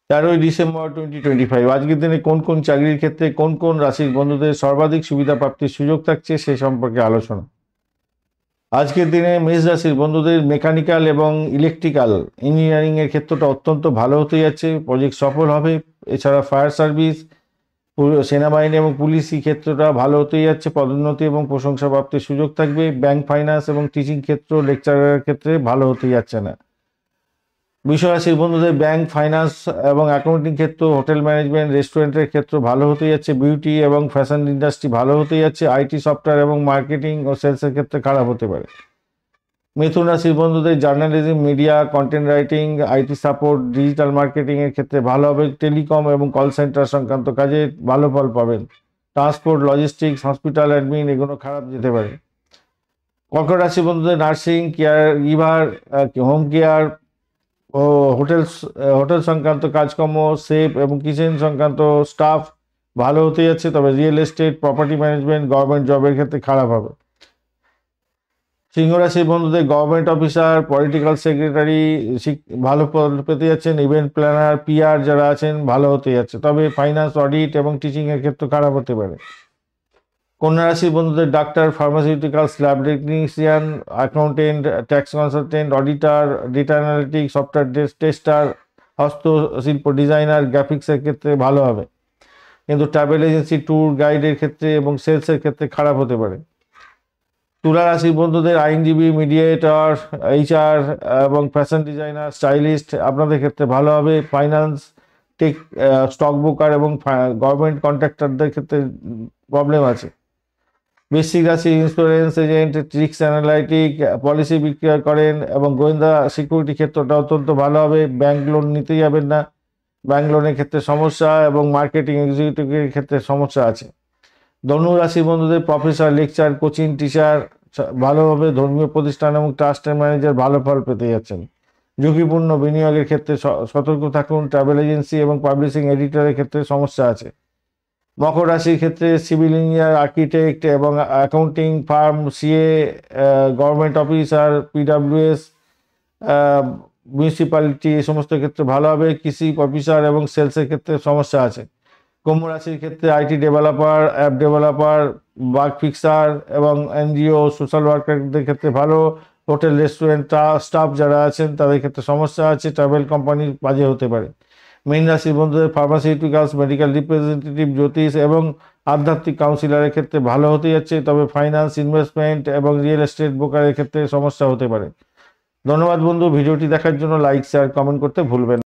13 December 2025। আজকের দিনে কোন কোন চাকরির ক্ষেত্রে কোন কোন রাশির বন্ধুদের সর্বাধিক সুবিধা প্রাপ্তির সুযোগ থাকছে সে সম্পর্কে আলোচনা। আজকের দিনে মেষ রাশির বন্ধুদের মেকানিক্যাল এবং ইলেকট্রিক্যাল ইঞ্জিনিয়ারিং এর ক্ষেত্রটা অত্যন্ত ভালো হতে যাচ্ছে, প্রজেক্ট সফল হবে। এছাড়া ফায়ার সার্ভিস, সেনাবাহিনী এবং পুলিশি ক্ষেত্রটা ভালো হতেই যাচ্ছে, পদোন্নতি এবং প্রশংসা প্রাপ্তির সুযোগ থাকবে। ব্যাংক, ফাইন্যান্স এবং টিচিং ক্ষেত্র, লেকচারারের ক্ষেত্রে ভালো হতে যাচ্ছে না। বৃষরাশির বন্ধুদের ব্যাংক, ফাইন্যান্স এবং অ্যাকাউন্টিং ক্ষেত্র, হোটেল ম্যানেজমেন্ট, রেস্টুরেন্টের ক্ষেত্র ভালো হতে যাচ্ছে। বিউটি এবং ফ্যাশন ইন্ডাস্ট্রি ভালো হতে যাচ্ছে। আইটি, সফটওয়্যার এবং মার্কেটিং ও সেলসের ক্ষেত্রে খারাপ হতে পারে। মিথুন রাশির বন্ধুদের journalism, media, content writing, IT support, digital marketing এর ক্ষেত্রে ভালো হবে। টেলিকম এবং কল সেন্টার সংক্রান্ত কাজে ভালো ফল পাবেন। ট্রান্সপোর্ট, লজিস্টিক্স, হসপিটাল অ্যাডমিন এগুলো খারাপ যেতে পারে। কর্কট রাশি বন্ধুদের nursing, care giver, home care ও হোটেল সংক্রান্ত কাজকর্ম, সেফ এবং কিচেন সংক্রান্ত স্টাফ ভালো হতে যাচ্ছে, তবে real estate, property management, government জবের ক্ষেত্রে খারাপ হবে। সিংহ রাশির বন্ধুদের গভর্নমেন্ট অফিসার, পলিটিক্যাল সেক্রেটারি ভালো পদ পেতে যাচ্ছেন। ইভেন্ট প্ল্যানার, পিআর যারা আছেন ভালো হতে যাচ্ছে, তবে ফাইন্যান্স, অডিট এবং টিচিং এর ক্ষেত্রে খারাপ হতে পারে। কন্যা রাশির বন্ধুদের doctor, pharmaceuticals, lab technician, accountant, tax consultant, auditor, data analytics, software tester, হস্তশিল্প ডিজাইনার, গ্রাফিক্সের ক্ষেত্রে ভালো হবে, কিন্তু ট্রাভেল এজেন্সি, ট্যুর গাইডের ক্ষেত্রে এবং সেলসের ক্ষেত্রে খারাপ হতে পারে। তুলা রাশির বন্ধুদের আইনজীবী, মিডিয়েটর, এইচআর এবং ফ্যাশন ডিজাইনার, স্টাইলিস্ট আপনাদের ক্ষেত্রে ভালো হবে। ফাইন্যান্স, টেক, স্টক ব্রোকার এবং গভর্নমেন্ট কন্ট্রাক্টরদের ক্ষেত্রে প্রবলেম আছে। বৃশ্চিক রাশি insurance agent, tricks analytic, policy বিক্রয় করেন এবং গোয়েন্দা সিকিউরিটি ক্ষেত্রটা অত্যন্ত ভালো হবে। ব্যাংক লোন নিতে যাবেন না, ব্যাংক লোনের ক্ষেত্রে সমস্যা এবং মার্কেটিং এক্সিকিউটিভের ক্ষেত্রে সমস্যা আছে। ধনু রাশি বন্ধুদের প্রফেসর, লেকচার, কোচিং টিচার ভালো হবে। ধর্মীয় প্রতিষ্ঠান এবং ট্রাস্টের ম্যানেজার ভালো ফল পেতে যাচ্ছেন। ঝুঁকিপূর্ণ বিনিয়োগের ক্ষেত্রে সতর্ক থাকুন। ট্রাভেল এজেন্সি এবং পাবলিশিং এডিটরের ক্ষেত্রে সমস্যা আছে। মকর রাশির ক্ষেত্রে সিভিল ইঞ্জিনিয়ার, আর্কিটেক্ট এবং accounting firm, CA, government officer, PWS, municipality এই সমস্ত ক্ষেত্রে ভালো হবে। কৃষি অফিসার এবং সেলসের ক্ষেত্রে সমস্যা আছে। কুম্ভ রাশির ক্ষেত্রে IT developer, app developer, bug fixer এবং এনজিও, সোশ্যাল ওয়ার্কারদের ক্ষেত্রে ভালো। হোটেল, রেস্টুরেন্ট স্টাফ যারা আছেন তাদের ক্ষেত্রে সমস্যা আছে। ট্রাভেল কোম্পানির বাজে হতে পারে। মীন রাশির বন্ধুদের ফার্মাসিউটিক্যালস, মেডিকেল রিপ্রেজেন্টেটিভ, জ্যোতিষ এবং আধ্যাত্মিক কাউন্সিলরের ক্ষেত্রে ভালো হতে যাচ্ছে, তবে ফাইন্যান্স, ইনভেস্টমেন্ট এবং রিয়েল এস্টেট ব্রোকারের ক্ষেত্রে সমস্যা হতে পারে। ধন্যবাদ বন্ধু, ভিডিওটি দেখার জন্য লাইক, শেয়ার, কমেন্ট করতে ভুলবেন না।